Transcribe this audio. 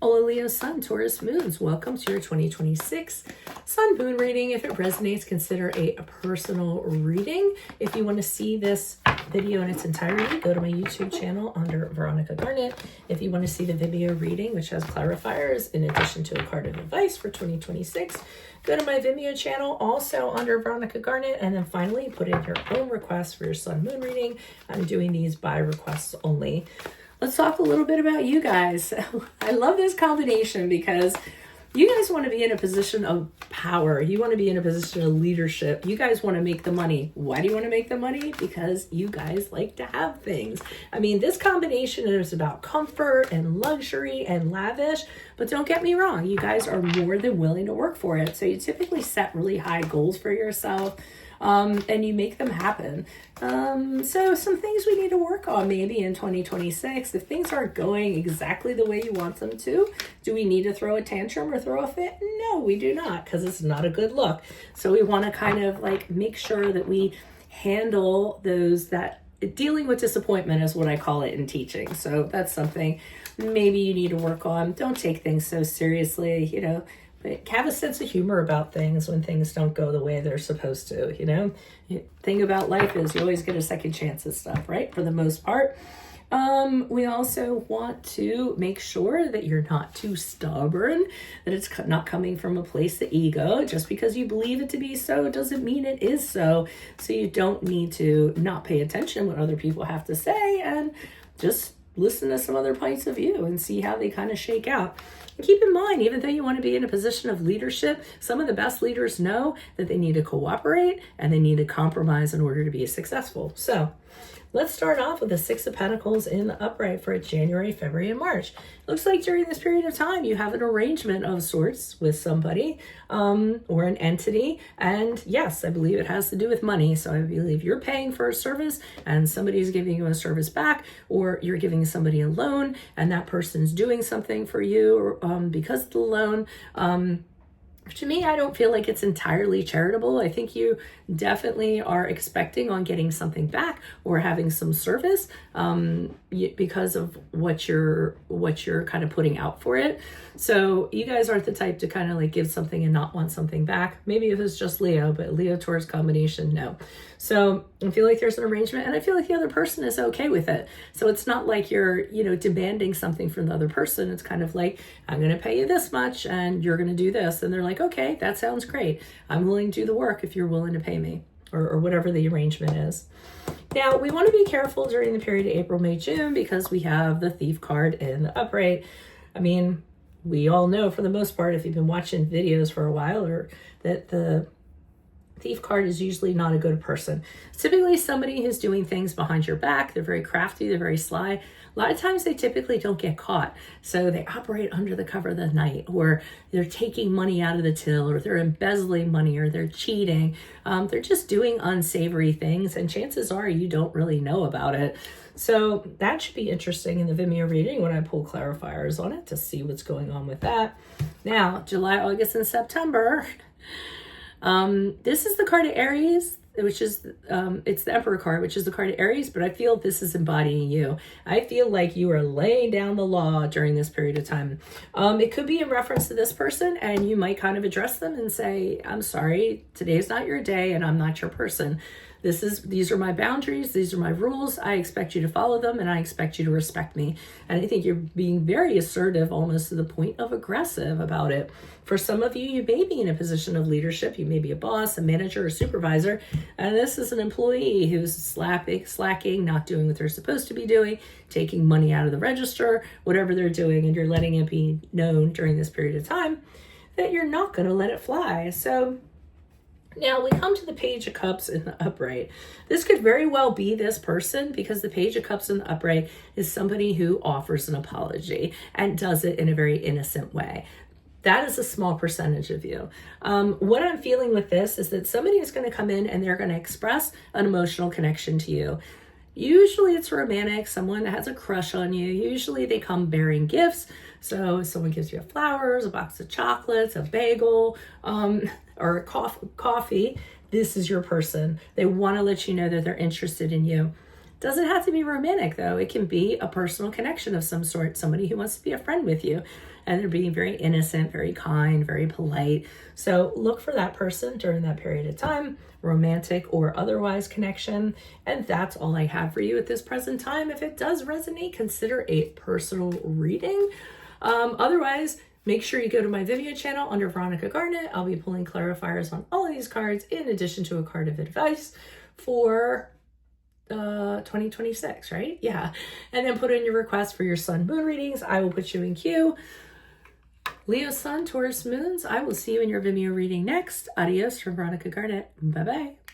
All Leo Sun, Taurus Moons, welcome to your 2026 Sun Moon reading. If it resonates, consider a personal reading. If you want to see this video in its entirety, go to my YouTube channel under Veronica Garnet. If you want to see the VIMEO reading, which has clarifiers in addition to a card of advice for 2026, go to my VIMEO channel, also under Veronica Garnet. And then finally, put in your own requests for your Sun Moon reading. I'm doing these by requests only. Let's talk a little bit about you guys. I love this combination because you guys want to be in a position of power. You want to be in a position of leadership. You guys want to make the money. Why do you want to make the money? Because you guys like to have things. I mean, this combination is about comfort and luxury and lavish, but don't get me wrong. You guys are more than willing to work for it. So you typically set really high goals for yourself. And you make them happen. So some things we need to work on maybe in 2026. If things aren't going exactly the way you want them to, do we need to throw a tantrum or throw a fit? No, we do not, because it's not a good look. So we want to kind of like make sure that we handle those that dealing with disappointment is what I call it in teaching. So that's something maybe you need to work on. Don't take things so seriously, but have a sense of humor about things when things don't go the way they're supposed to, The thing about life is you always get a second chance at stuff, right? For the most part. We also want to make sure that you're not too stubborn, that it's not coming from a place of ego. Just because you believe it to be so doesn't mean it is so. So you don't need to not pay attention what other people have to say and just listen to some other points of view and see how they kind of shake out. And keep in mind, even though you want to be in a position of leadership, some of the best leaders know that they need to cooperate and they need to compromise in order to be successful. So let's start off with the Six of Pentacles in the upright for January, February, and March. It looks like during this period of time, you have an arrangement of sorts with somebody or an entity. And yes, I believe it has to do with money. So I believe you're paying for a service and somebody's giving you a service back, or you're giving somebody a loan and that person's doing something for you because of the loan. To me, I don't feel like it's entirely charitable. I think you definitely are expecting on getting something back or having some service because of what you're kind of putting out for it. So you guys aren't the type to kind of like give something and not want something back. Maybe if it's just Leo, but Leo Taurus combination, no. So I feel like there's an arrangement and I feel like the other person is okay with it. So it's not like you're, demanding something from the other person. It's kind of like, I'm going to pay you this much and you're going to do this. And they're like, okay, that sounds great. I'm willing to do the work if you're willing to pay me or whatever the arrangement is. Now, we want to be careful during the period of April, May, June, because we have the Thief card in the upright. I mean, we all know for the most part, if you've been watching videos for a while, or that the Thief card is usually not a good person. It's typically somebody who's doing things behind your back. They're very crafty. They're very sly. A lot of times they typically don't get caught. So they operate under the cover of the night, or they're taking money out of the till, or they're embezzling money, or they're cheating. They're just doing unsavory things. And chances are you don't really know about it. So that should be interesting in the Vimeo reading when I pull clarifiers on it to see what's going on with that. Now, July, August, and September. This is the card of Aries, which is, it's the Emperor card, which is the card of Aries, but I feel this is embodying you. I feel like you are laying down the law during this period of time. It could be in reference to this person, and you might kind of address them and say, I'm sorry, today's not your day, and I'm not your person. These are my boundaries. These are my rules. I expect you to follow them, and I expect you to respect me. And I think you're being very assertive, almost to the point of aggressive about it. For some of you, you may be in a position of leadership. You may be a boss, a manager, a supervisor, and this is an employee who's slacking, not doing what they're supposed to be doing, taking money out of the register, whatever they're doing, and you're letting it be known during this period of time that you're not going to let it fly. So now we come to the Page of Cups in the upright. This could very well be this person, because the Page of Cups in the upright is somebody who offers an apology and does it in a very innocent way. That is a small percentage of you. What I'm feeling with this is that somebody is going to come in and they're going to express an emotional connection to you. Usually it's romantic, someone that has a crush on you. Usually they come bearing gifts. So someone gives you flowers, a box of chocolates, a bagel, or coffee. This is your person. They want to let you know that they're interested in you. Doesn't have to be romantic though. It can be a personal connection of some sort, somebody who wants to be a friend with you. and they're being very innocent, very kind, very polite. So look for that person during that period of time, romantic or otherwise connection. And that's all I have for you at this present time. If it does resonate, consider a personal reading. Otherwise, make sure you go to my Vimeo channel under Veronica Garnett. I'll be pulling clarifiers on all of these cards in addition to a card of advice for 2026, right? Yeah. And then put in your request for your sun moon readings. I will put you in queue. Leo sun, Taurus moons. I will see you in your Vimeo reading next. Adios from Veronica Garnett. Bye-bye.